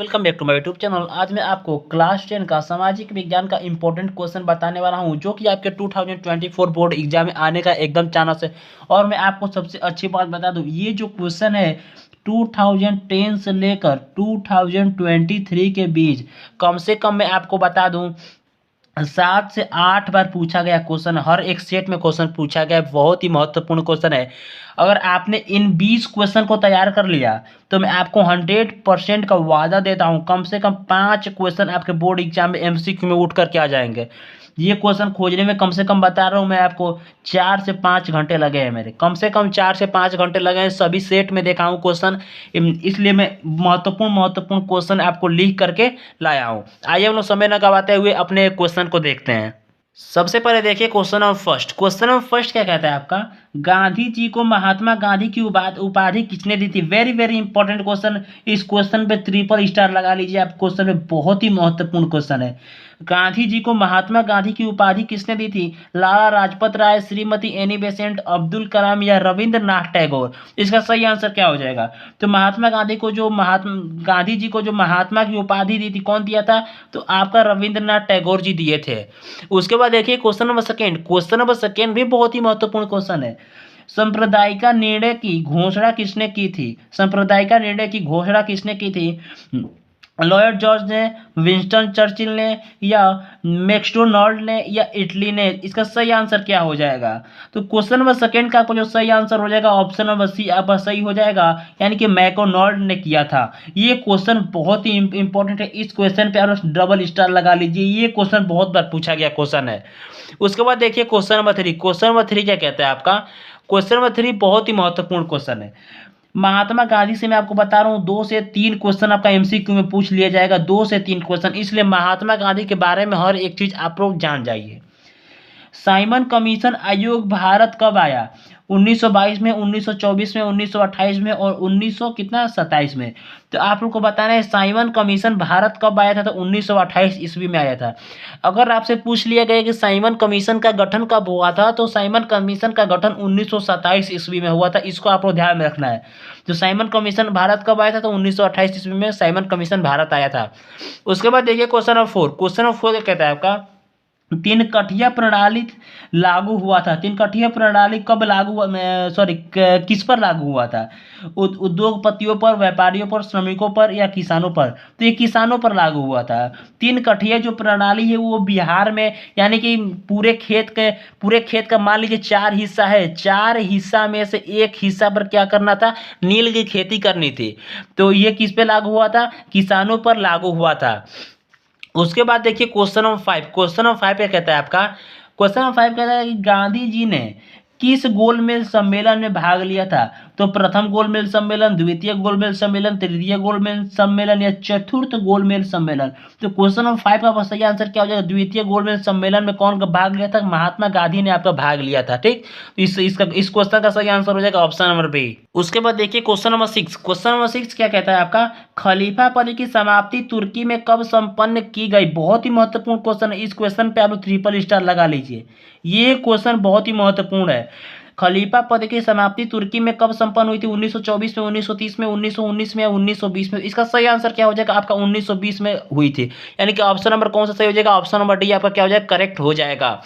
Welcome back to my YouTube channel. आज मैं आपको क्लास 10 का सामाजिक विज्ञान का इंपॉर्टेंट क्वेश्चन बताने वाला हूं, जो कि आपके 2024 बोर्ड एग्जाम में आने का एकदम चांस है। और मैं आपको सबसे अच्छी बात बता दूं, ये जो क्वेश्चन है 2010 से लेकर 2023 के बीच कम से कम मैं आपको बता दूं 7 से 8 बार पूछा गया क्वेश्चन। हर एक सेट में क्वेश्चन पूछा गया, बहुत ही महत्वपूर्ण क्वेश्चन है। अगर आपने इन 20 क्वेश्चन को तैयार कर लिया तो मैं आपको 100% का वादा देता हूं, कम से कम 5 क्वेश्चन आपके बोर्ड एग्जाम में एमसीक्यू में उठ करके आ जाएंगे। ये क्वेश्चन खोजने में कम से कम बता रहा हूँ मैं आपको 4 से 5 घंटे लगे हैं मेरे, कम से कम 4 से 5 घंटे लगे हैं। सभी सेट में देखा हूँ क्वेश्चन, इसलिए मैं महत्वपूर्ण महत्वपूर्ण क्वेश्चन आपको लिख करके लाया हूँ। आइए हम लोग समय न गवाते हुए अपने क्वेश्चन को देखते हैं। सबसे पहले देखिए question number first. Question number first क्या कहता है आपका, गांधी जी को महात्मा गांधी की उपाधि किसने दी थी। Very very important question. इस क्वेश्चन पे ट्रिपल स्टार लगा लीजिए आप, क्वेश्चन में बहुत ही महत्वपूर्ण क्वेश्चन है। गांधी जी को महात्मा गांधी की उपाधि किसने दी थी। लाला लाजपत राय, श्रीमती एनी बेसेंट, अब्दुल कलाम या रविंद्रनाथ टैगोर। इसका सही आंसर क्या हो जाएगा। तो महात्मा गांधी जी को जो महात्मा की उपाधि दी थी, कौन दिया था, तो आपका रविंद्रनाथ टैगोर जी दिए थे। उसके बाद देखिए question number second. Question number second भी बहुत ही महत्वपूर्ण क्वेश्चन है। सांप्रदायिक निर्णय की घोषणा किसने की थी। सांप्रदायिक निर्णय की घोषणा किसने की थी। लॉर्ड जॉर्ज ने, विंस्टन चर्चिल ने, या मैकडोनाल्ड ने, या इटली ने। इसका सही आंसर क्या हो जाएगा। तो क्वेश्चन नंबर सेकेंड का आपको जो सही आंसर हो जाएगा ऑप्शन नंबर सी आपका सही हो जाएगा, यानी कि मैकडोनाल्ड ने किया था। ये क्वेश्चन बहुत ही इंपॉर्टेंट है। इस क्वेश्चन पे आप डबल स्टार लगा लीजिए, ये क्वेश्चन बहुत बार पूछा गया क्वेश्चन है। उसके बाद देखिए question number three. Question number three क्या कहता है आपका, क्वेश्चन नंबर थ्री बहुत ही महत्वपूर्ण क्वेश्चन है। महात्मा गांधी से मैं आपको बता रहा हूँ 2 से 3 क्वेश्चन आपका एमसीक्यू में पूछ लिया जाएगा, 2 से 3 क्वेश्चन, इसलिए महात्मा गांधी के बारे में हर एक चीज आप लोग जान जाइए। साइमन कमीशन आयोग भारत कब आया। 1922 में, 1924 में, 1928 में और 1900 कितना 27 में। तो आप लोग को बताना है साइमन कमीशन भारत कब आया था, तो 1928 ईस्वी में आया था। अगर आपसे पूछ लिया गया कि साइमन कमीशन का गठन कब हुआ था, तो साइमन कमीशन का गठन 1927 ईस्वी में हुआ था। इसको आप लोग ध्यान में रखना है। तो साइमन कमीशन भारत कब आया था, तो 1928 ईस्वी में साइमन कमीशन भारत आया था। उसके बाद देखिए question number four. Question number four कहता है आपका, तीन कठिया प्रणाली लागू हुआ था। तीन कठिया प्रणाली कब लागू हुआ, सॉरी किस पर लागू हुआ था। उद्योगपतियों पर, व्यापारियों पर, श्रमिकों पर या किसानों पर। तो ये किसानों पर लागू हुआ था। तीन कठिया जो प्रणाली है वो बिहार में, यानी कि पूरे खेत का मान लीजिए 4 हिस्सा है, 4 हिस्सा में से एक हिस्सा पर क्या करना था, नील की खेती करनी थी। तो ये किस पे लागू हुआ था, किसानों पर लागू हुआ था। उसके बाद देखिए question number five. Question number five क्या कहता है आपका, क्वेश्चन नंबर फाइव कहता है कि गांधी जी ने किस गोलमेज सम्मेलन में भाग लिया था। तो प्रथम गोलमेज सम्मेलन, द्वितीय गोलमेज सम्मेलन, तृतीय गोलमेज सम्मेलन या चतुर्थ गोलमेज सम्मेलन। तो क्वेश्चन नंबर फाइव का सही आंसर क्या हो जाएगा, द्वितीय गोलमेज सम्मेलन में कौन भाग लिया था, महात्मा गांधी ने आपका भाग लिया था। ठीक, तो इस क्वेश्चन का सही आंसर हो जाएगा ऑप्शन नंबर बी। उसके बाद देखिए question number six. Question number six क्या कहता है आपका, खलीफा पद की समाप्ति तुर्की में कब संपन्न की गई। बहुत ही महत्वपूर्ण क्वेश्चन है। इस क्वेश्चन पे आप लोग ट्रिपल स्टार लगा लीजिए, ये क्वेश्चन बहुत ही महत्वपूर्ण है। खलीफा पद की समाप्ति तुर्की में कब संपन्न हुई थी, 1924 में, 1930 में, 1919 में या 1920 में। इसका सही आंसर क्या हो जाएगा आपका, 1920 में हुई थी। यानी कि ऑप्शन नंबर कौन सा सही हो जाएगा, ऑप्शन नंबर डी आपका क्या हो जाएगा, करेक्ट हो जाएगा।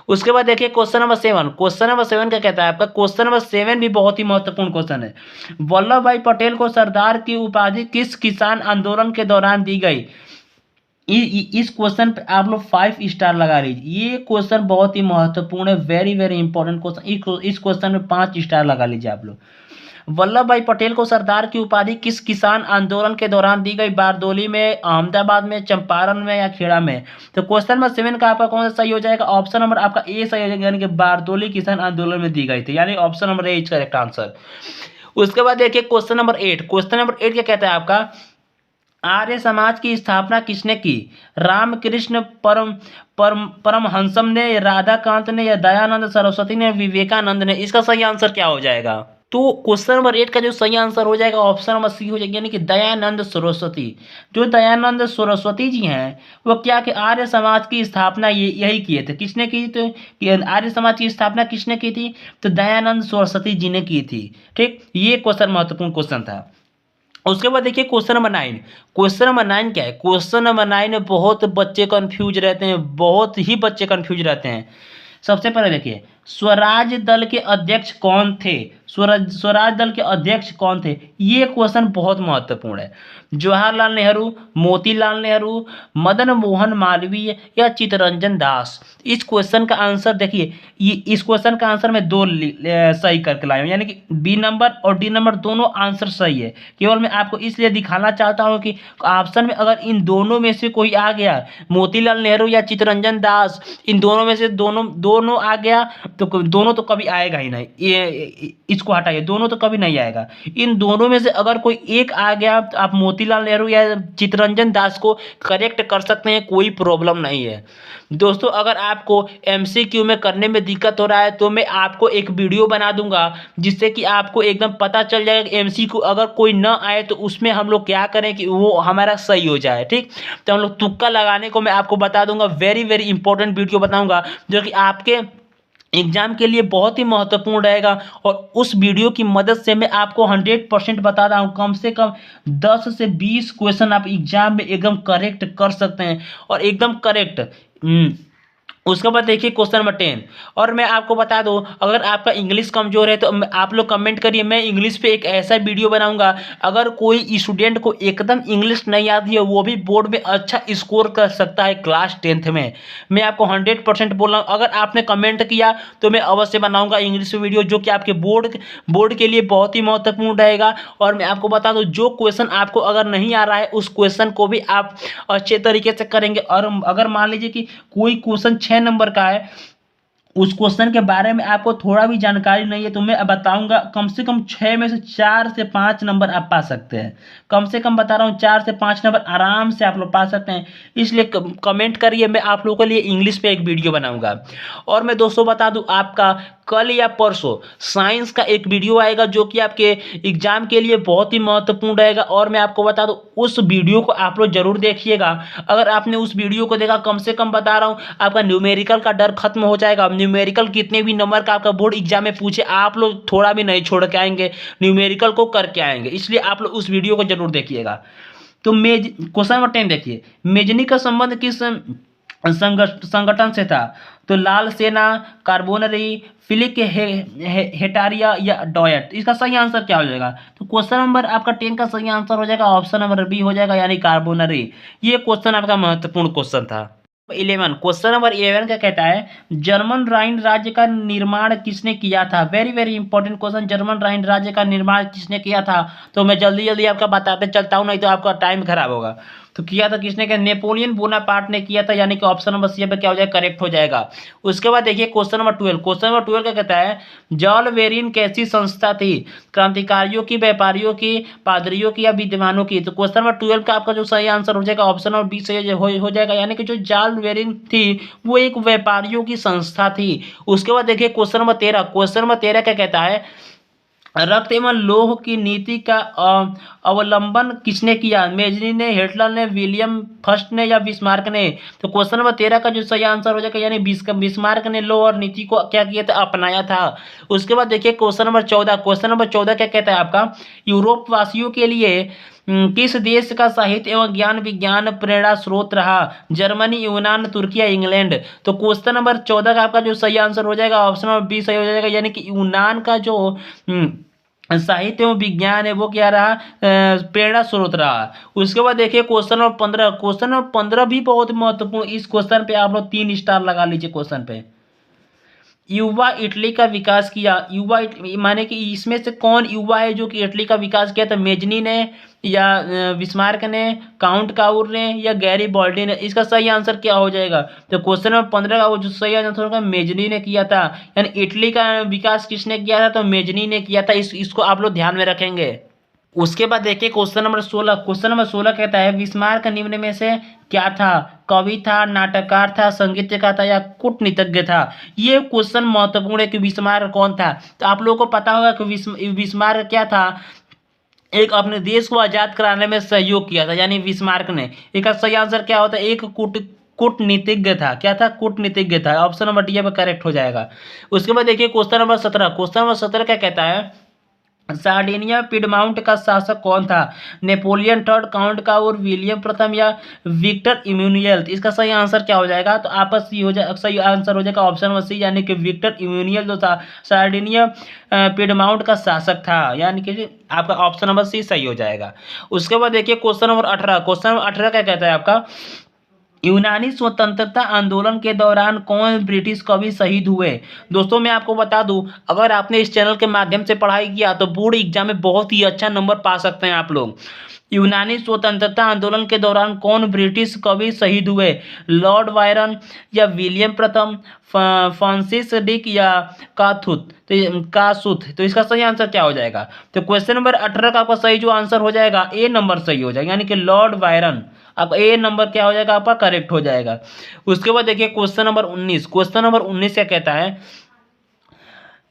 उसके बाद देखिए question number seven. Question number seven क्या कहता है आपका, क्वेश्चन नंबर सेवन भी बहुत ही महत्वपूर्ण क्वेश्चन है। वल्लभ भाई पटेल को सरदार की उपाधि किस किसान आंदोलन के दौरान दी गई। इस क्वेश्चन पे आप लोग 5 स्टार लगा लीजिए, ये क्वेश्चन बहुत ही महत्वपूर्ण है। Very very important question. इस क्वेश्चन में 5 स्टार लगा लीजिए आप लोग। वल्लभ भाई पटेल को सरदार की उपाधि किस किसान आंदोलन के दौरान दी गई। बारदोली में, अहमदाबाद में, चंपारण में या खेड़ा में। तो क्वेश्चन नंबर 7 का आपका कौन सा सही हो जाएगा, ऑप्शन नंबर आपका ए सही हो जाएगा, यानी कि बारदोली किसान आंदोलन में दी गई थी, यानी option number A is correct answer. उसके बाद देखिए क्वेश्चन नंबर 8। क्वेश्चन नंबर 8 क्या कहता है आपका, आर्य समाज की स्थापना किसने की। रामकृष्ण परमहंसम ने, राधाकांत ने या दयानंद सरस्वती ने, विवेकानंद ने। इसका सही आंसर क्या हो जाएगा। तो क्वेश्चन नंबर 8 का जो सही आंसर हो जाएगा ऑप्शन नंबर सी हो जाएगा, यानी कि दयानंद सरस्वती। जो दयानंद सरस्वती जी हैं वो क्या कि आर्य समाज की स्थापना यही किए थे। किसने की, तो आर्य समाज की स्थापना किसने की थी, तो दयानंद सरस्वती जी ने की थी। ठीक, ये क्वेश्चन महत्वपूर्ण क्वेश्चन था। उसके बाद देखिए क्वेश्चन नंबर 9। क्वेश्चन नंबर 9 क्या है? क्वेश्चन नंबर 9 में बहुत बच्चे कन्फ्यूज रहते हैं, बहुत ही बच्चे कन्फ्यूज रहते हैं। सबसे पहले देखिए, स्वराज दल के अध्यक्ष कौन थे? स्वराज दल के अध्यक्ष कौन थे? ये क्वेश्चन बहुत महत्वपूर्ण है। जवाहरलाल नेहरू, मोतीलाल नेहरू, मदन मोहन मालवीय या चित्तरंजन दास? इस क्वेश्चन का आंसर देखिए, ये इस क्वेश्चन का आंसर मैं दो सही करके लाया हूँ, यानी कि बी नंबर और डी नंबर दोनों आंसर सही है। केवल मैं आपको इसलिए दिखाना चाहता हूँ कि ऑप्शन में अगर इन दोनों में से कोई आ गया, मोतीलाल नेहरू या चित्तरंजन दास, इन दोनों में से दोनों दोनों आ गया, तो दोनों तो कभी आएगा ही नहीं। ये इसको हटाइए, दोनों तो कभी नहीं आएगा। इन दोनों में से अगर कोई एक आ गया तो आप मोतीलाल नेहरू या चित्तरंजन दास को करेक्ट कर सकते हैं, कोई प्रॉब्लम नहीं है। दोस्तों, अगर आपको एमसीक्यू में करने में दिक्कत हो रहा है तो मैं आपको एक वीडियो बना दूंगा, जिससे कि आपको एकदम पता चल जाएगा कि एमसीक्यू अगर कोई ना आए तो उसमें हम लोग क्या करें कि वो हमारा सही हो जाए। ठीक, तो हम लोग तुक्का लगाने को मैं आपको बता दूंगा, वेरी वेरी इंपॉर्टेंट वीडियो बताऊंगा, जो कि आपके एग्जाम के लिए बहुत ही महत्वपूर्ण रहेगा। और उस वीडियो की मदद से मैं आपको 100% बता रहा हूँ, कम से कम 10 से 20 क्वेश्चन आप एग्जाम में एकदम करेक्ट कर सकते हैं, और एकदम करेक्ट। उसके बाद देखिए क्वेश्चन नंबर 10। और मैं आपको बता दूं, अगर आपका इंग्लिश कमजोर है तो आप लोग कमेंट करिए, मैं इंग्लिश पे एक ऐसा वीडियो बनाऊंगा। अगर कोई स्टूडेंट को एकदम इंग्लिश नहीं आती है, वो भी बोर्ड में अच्छा स्कोर कर सकता है क्लास 10th में। मैं आपको 100% बोल रहा हूँ, अगर आपने कमेंट किया तो मैं अवश्य बनाऊंगा इंग्लिश वीडियो, जो कि आपके बोर्ड के लिए बहुत ही महत्वपूर्ण रहेगा। और मैं आपको बता दूं, जो क्वेश्चन आपको अगर नहीं आ रहा है, उस क्वेश्चन को भी आप अच्छे तरीके से करेंगे। और अगर मान लीजिए कि कोई क्वेश्चन 6 नंबर का है, उस क्वेश्चन के बारे में आपको थोड़ा भी जानकारी नहीं है, तो मैं बताऊंगा कम से कम 6 में से 4 से 5 नंबर आप पा सकते हैं। कम से कम बता रहा हूँ, 4 से 5 नंबर आराम से आप लोग पा सकते हैं। इसलिए कमेंट करिए, मैं आप लोगों के लिए इंग्लिश पे एक वीडियो बनाऊंगा। और मैं दोस्तों बता दूं, आपका कल या परसों साइंस का एक वीडियो आएगा, जो कि आपके एग्जाम के लिए बहुत ही महत्वपूर्ण रहेगा। और मैं आपको बता दूं, उस वीडियो को आप लोग जरूर देखिएगा। अगर आपने उस वीडियो को देखा, कम से कम बता रहा हूं, आपका न्यूमेरिकल का डर खत्म हो जाएगा। न्यूमेरिकल कितने भी नंबर का आपका बोर्ड एग्जाम में पूछे, आप लोग थोड़ा भी नहीं छोड़ के आएंगे, न्यूमेरिकल को करके आएंगे। इसलिए आप लोग उस वीडियो को जरूर देखिएगा। तो क्वेश्चन नंबर 10 देखिए, मेजनी का संबंध किस संगठन से था? तो लाल सेना, कार्बोनरी, फिलिक हेटारिया या डॉयट? इसका सही आंसर क्या हो जाएगा? तो क्वेश्चन नंबर आपका 10 का सही आंसर हो जाएगा ऑप्शन नंबर बी हो जाएगा, यानी कार्बोनरी। ये क्वेश्चन आपका महत्वपूर्ण क्वेश्चन था। 11, क्वेश्चन नंबर 11 क्या कहता है? जर्मन राइन राज्य का निर्माण किसने किया था? Very very important question, German Rhine राज्य का निर्माण किसने किया था? तो मैं जल्दी जल्दी आपका बताते चलता हूँ, नहीं तो आपका टाइम खराब होगा। तो किया था किसने? किया, नेपोलियन बोनापार्ट ने किया था, यानी कि ऑप्शन नंबर सी पे क्या हो जाएगा? करेक्ट हो जाएगा। उसके बाद देखिए क्वेश्चन नंबर 12। क्वेश्चन नंबर 12 क्या कहता है? जॉल वेरिन कैसी संस्था थी? क्रांतिकारियों की, व्यापारियों की, पादरियों की या विद्वानों की? तो क्वेश्चन नंबर 12 का आपका जो सही आंसर हो जाएगा ऑप्शन नंबर बी सही हो जाएगा, यानी कि जो जॉल वेरिन थी वो एक व्यापारियों की संस्था थी। उसके बाद देखिए क्वेश्चन नंबर 13। क्वेश्चन नंबर 13 क्या कहता है? रक्त एवं लौह की नीति का अवलंबन किसने किया? मेजनी ने, हिटलर ने, विलियम फर्स्ट ने या बिस्मार्क ने? तो क्वेश्चन नंबर 13 का जो सही आंसर हो जाएगा, यानी बिस्मार्क ने लौह और नीति को क्या किया था? अपनाया था। उसके बाद देखिए क्वेश्चन नंबर 14। क्वेश्चन नंबर 14 क्या कहता है आपका? यूरोप वासियों के लिए किस देश का साहित्य एवं ज्ञान विज्ञान प्रेरणा स्रोत रहा? जर्मनी, यूनान, तुर्की या इंग्लैंड? तो क्वेश्चन नंबर 14 का आपका जो सही आंसर हो जाएगा ऑप्शन नंबर बी सही हो जाएगा, यानी कि यूनान का जो साहित्य एवं विज्ञान है वो क्या रहा? प्रेरणा स्रोत रहा। उसके बाद देखिए क्वेश्चन नंबर 15। क्वेश्चन नंबर 15 भी बहुत महत्वपूर्ण। इस क्वेश्चन पे आप लोग 3 स्टार लगा लीजिए। क्वेश्चन पे, युवा इटली का विकास किया, युवा माने कि इसमें से कौन युवा है जो कि इटली का विकास किया था? मेजनी ने या बिस्मार्क ने, काउंट काउर ने या गैरी बॉल्डी ने? इसका सही आंसर क्या हो जाएगा? तो क्वेश्चन नंबर 15 का वो जो सही आंसर होगा, मेजनी ने किया था। यानी इटली का विकास किसने किया था? तो मेजनी ने किया था। इसको आप लोग ध्यान में रखेंगे। उसके बाद देखिए क्वेश्चन नंबर 16। क्वेश्चन नंबर 16 कहता है, बिस्मार्क निम्न में से क्या था? कवि था, नाटककार था, संगीतकार था या कूटनीतिज्ञ था? ये क्वेश्चन महत्वपूर्ण है कि बिस्मार्क कौन था। तो आप लोगों को पता होगा कि बिस्मार्क क्या था? एक अपने देश को आजाद कराने में सहयोग किया था, यानी बिस्मार्क ने। इसका सही आंसर क्या होता है? एक कूटनीतिज्ञ था। क्या था? कूटनीतिज्ञ था। ऑप्शन नंबर डी पे करेक्ट हो जाएगा। उसके बाद देखिए क्वेश्चन नंबर 17। क्वेश्चन नंबर 17 क्या कहता है? सार्डिनिया पिडमाउंट का शासक कौन था? नेपोलियन थर्ड, काउंट का और विलियम प्रथम या विक्टर इम्यूनियल? तो इसका सही आंसर क्या हो जाएगा? तो आपका सी हो जाए, सही आंसर हो जाएगा ऑप्शन नंबर सी, यानी कि विक्टर इम्यूनियल जो था सार्डिनिया पिडमाउंट का शासक था, यानी कि आपका ऑप्शन नंबर सी सही हो जाएगा। उसके बाद देखिए क्वेश्चन नंबर 18। क्वेश्चन नंबर 18 क्या कहता है आपका? यूनानी स्वतंत्रता आंदोलन के दौरान कौन ब्रिटिश कवि शहीद हुए? दोस्तों मैं आपको बता दूं, अगर आपने इस चैनल के माध्यम से पढ़ाई किया तो बोर्ड एग्जाम में बहुत ही अच्छा नंबर पा सकते हैं आप लोग। यूनानी स्वतंत्रता आंदोलन के दौरान कौन ब्रिटिश कवि शहीद हुए? लॉर्ड बायरन या विलियम प्रथम, फ्रांसिस डिक या काथुत? तो कासुथ। तो इसका सही आंसर क्या हो जाएगा? तो क्वेश्चन नंबर 18 का आपका सही जो आंसर हो जाएगा ए नंबर सही हो जाएगा, यानी कि लॉर्ड बायरन। अब ए नंबर क्या हो जाएगा आपका? करेक्ट हो जाएगा। उसके बाद देखिए क्वेश्चन नंबर 19। क्वेश्चन नंबर 19 क्या कहता है?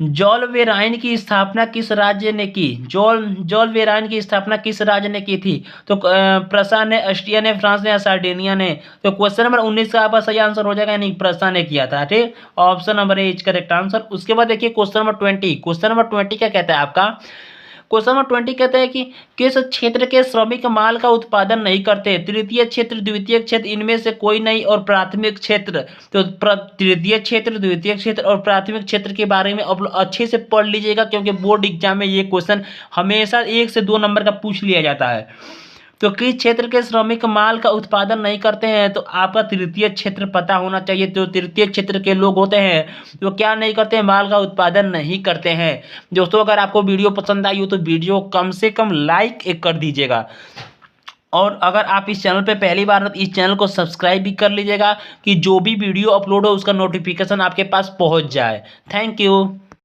जॉल वेराइन की स्थापना किस राज्य ने की? जॉल वेराइन की स्थापना किस राज्य ने की थी? तो प्रसा ने, ऑस्ट्रिया ने, फ्रांस ने या सार्डिनिया ने? तो क्वेश्चन नंबर 19 का आपका सही आंसर हो जाएगा, यानी प्रसा ने किया था। ठीक, option number A is correct answer. उसके बाद देखिए क्वेश्चन नंबर 20। क्वेश्चन नंबर 20 क्या कहता है आपका? क्वेश्चन नंबर 20 कहता है कि किस क्षेत्र के श्रमिक माल का उत्पादन नहीं करते? तृतीय क्षेत्र, द्वितीय क्षेत्र, इनमें से कोई नहीं, और प्राथमिक क्षेत्र। तो तृतीय क्षेत्र, द्वितीय क्षेत्र और प्राथमिक क्षेत्र के बारे में आप लोग अच्छे से पढ़ लीजिएगा, क्योंकि बोर्ड एग्जाम में ये क्वेश्चन हमेशा 1 से 2 नंबर का पूछ लिया जाता है। तो किस क्षेत्र के श्रमिक माल का उत्पादन नहीं करते हैं? तो आपका तृतीय क्षेत्र पता होना चाहिए। तो तृतीय क्षेत्र के लोग होते हैं तो क्या नहीं करते हैं? माल का उत्पादन नहीं करते हैं। दोस्तों अगर आपको वीडियो पसंद आई हो तो वीडियो कम से कम लाइक एक कर दीजिएगा, और अगर आप इस चैनल पे पहली बार हो तो इस चैनल को सब्सक्राइब भी कर लीजिएगा, कि जो भी वीडियो अपलोड हो उसका नोटिफिकेशन आपके पास पहुंच जाए। Thank you.